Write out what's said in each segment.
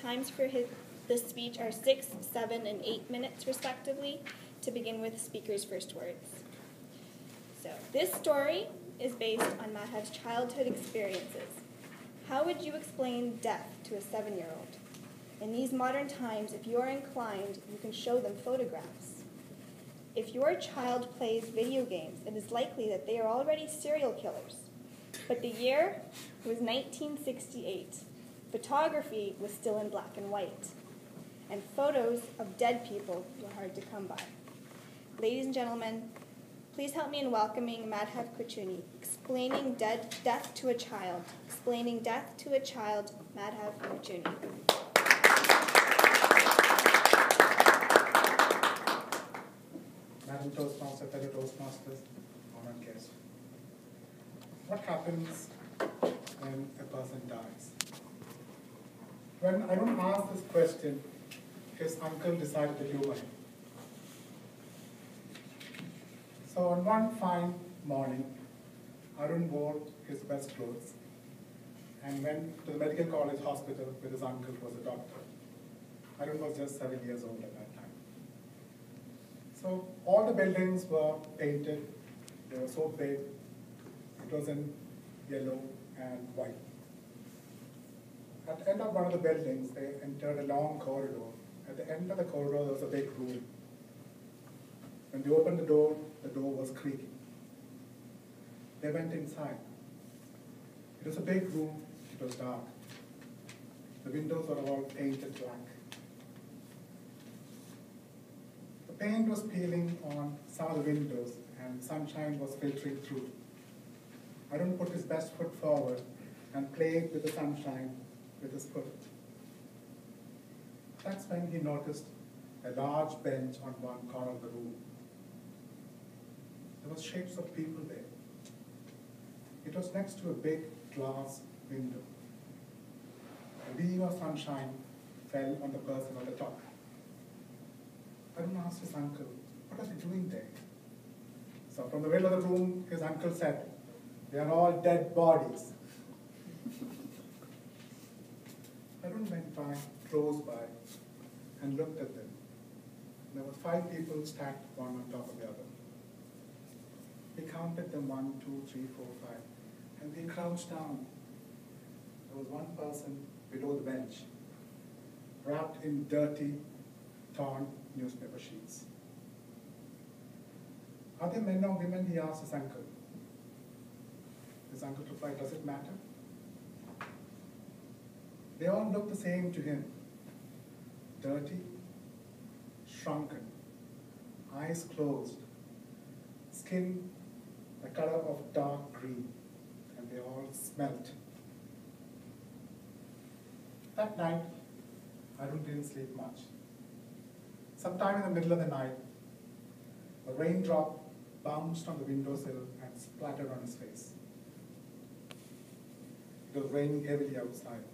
times for this speech are 6, 7, and 8 minutes, respectively, to begin with speaker's first words. So, this story is based on Madhav's childhood experiences. How would you explain death to a 7-year-old? In these modern times, if you are inclined, you can show them photographs. If your child plays video games, it is likely that they are already serial killers. But the year was 1968. Photography was still in black and white, and photos of dead people were hard to come by. Ladies and gentlemen, please help me in welcoming Madhav Kuchuni, explaining death to a child. Explaining death to a child, Madhav Kuchuni. Madam Toastmaster, fellow Toastmasters, honored guests. What happens when a person dies? When Arun asked this question, his uncle decided to humor him. So on one fine morning, Arun wore his best clothes and went to the medical college hospital with his uncle who was a doctor. Arun was just 7 years old at that time. So all the buildings were painted. They were so big. It was in yellow and white. At the end of one of the buildings, they entered a long corridor. At the end of the corridor, there was a big room. When they opened the door was creaking. They went inside. It was a big room. It was dark. The windows were all painted black. The paint was peeling on some of the windows and sunshine was filtering through. Arun put his best foot forward and played with the sunshine with his foot. That's when he noticed a large bench on one corner of the room. There were shapes of people there. It was next to a big glass window. A beam of sunshine fell on the person on the top. Arun asked his uncle, "What are they doing there?" So from the middle of the room, his uncle said, "They are all dead bodies." Arun went by, close by, and looked at them. There were 5 people stacked one on top of the other. He counted them 1, 2, 3, 4, 5, and they crouched down. There was one person below the bench, wrapped in dirty, torn newspaper sheets. "Are they men or women?" he asked his uncle. His uncle replied, "Does it matter?" They all looked the same to him. Dirty, shrunken, eyes closed, skin the color of dark green, and they all smelt. That night, Arun didn't sleep much. Sometime in the middle of the night, a raindrop bounced on the windowsill and splattered on his face. It was raining heavily outside.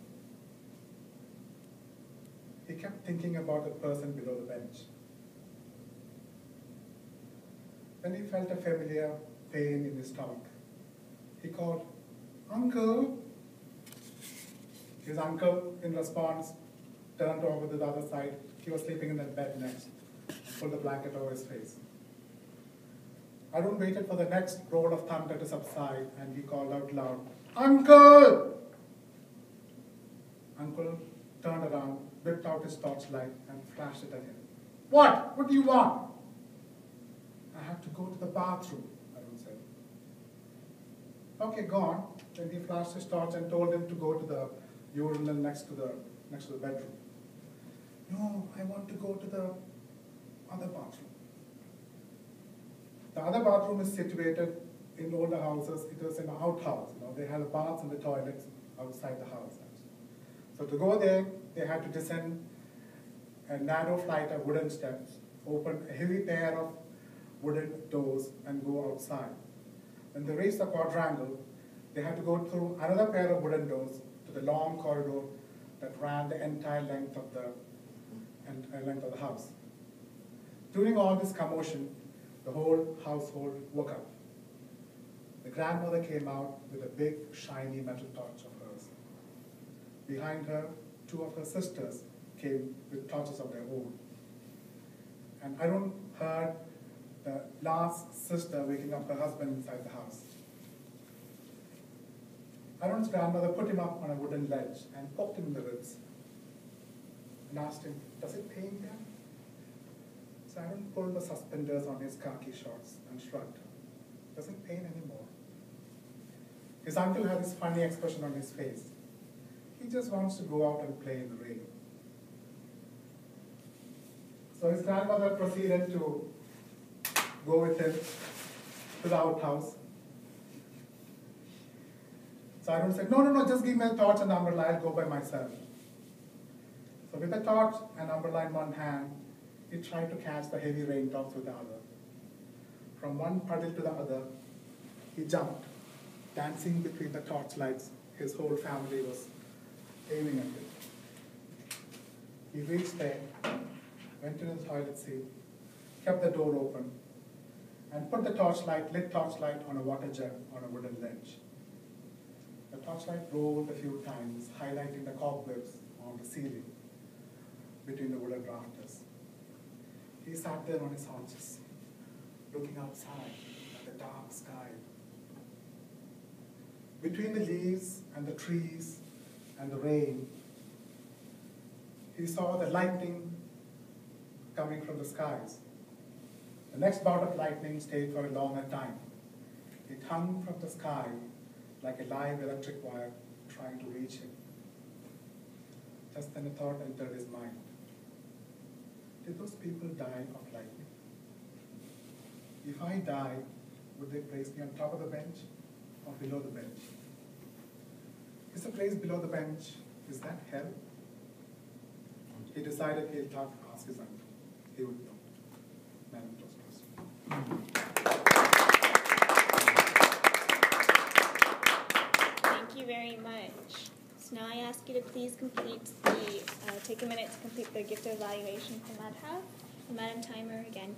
He kept thinking about the person below the bench. Then he felt a familiar pain in his stomach. He called, "Uncle!" His uncle, in response, turned over to the other side. He was sleeping in the bed next, pulled the blanket over his face. Arun waited for the next roll of thunder to subside, and he called out loud, "Uncle!" Uncle turned around, whipped out his torchlight, and flashed it at him. "What? What do you want?" "I have to go to the bathroom," Arun said. "Okay, go on." Then he flashed his torch and told him to go to the urinal next to the bedroom. "No, I want to go to the other bathroom." The other bathroom is situated in older houses. It was an outhouse. They had the baths and the toilets outside the house. So to go there, they had to descend a narrow flight of wooden steps, open a heavy pair of wooden doors, and go outside. When they reached the quadrangle, they had to go through another pair of wooden doors to the long corridor that ran the entire length of the house. During all this commotion, the whole household woke up. The grandmother came out with a big, shiny metal torch of hers. Behind her, two of her sisters came with torches of their own. And Arun heard the last sister waking up her husband inside the house. Arun's grandmother put him up on a wooden ledge and poked him in the ribs and asked him, "Does it pain here?" So Arun pulled the suspenders on his khaki shorts and shrugged. "Doesn't pain anymore." His uncle had this funny expression on his face. He just wants to go out and play in the rain. So his grandmother proceeded to go with him to the outhouse. So Arun said, no, just give me a torch and umbrella, I'll go by myself. So with the torch and umbrella in one hand, he tried to catch the heavy raindrops with the other. From one puddle to the other, he jumped, dancing between the torchlights. His whole family was aiming at him. He reached there, went to the toilet seat, kept the door open, and put the lit torchlight on a water jug on a wooden ledge. The torchlight rolled a few times, highlighting the cobwebs on the ceiling between the wooden rafters. He sat there on his haunches, looking outside at the dark sky. Between the leaves and the trees and the rain, he saw the lightning coming from the skies. The next bout of lightning stayed for a longer time. It hung from the sky like a live electric wire trying to reach him. Just then a thought entered his mind. Did those people die of lightning? If I die, would they place me on top of the bench or below the bench? Is the place below the bench, is that hell? He decided he'll ask his uncle. He would know. Madam Toastmaster. Thank you very much. So now I ask you to please take a minute to complete the gift evaluation for Madhav. Madam Timer, again,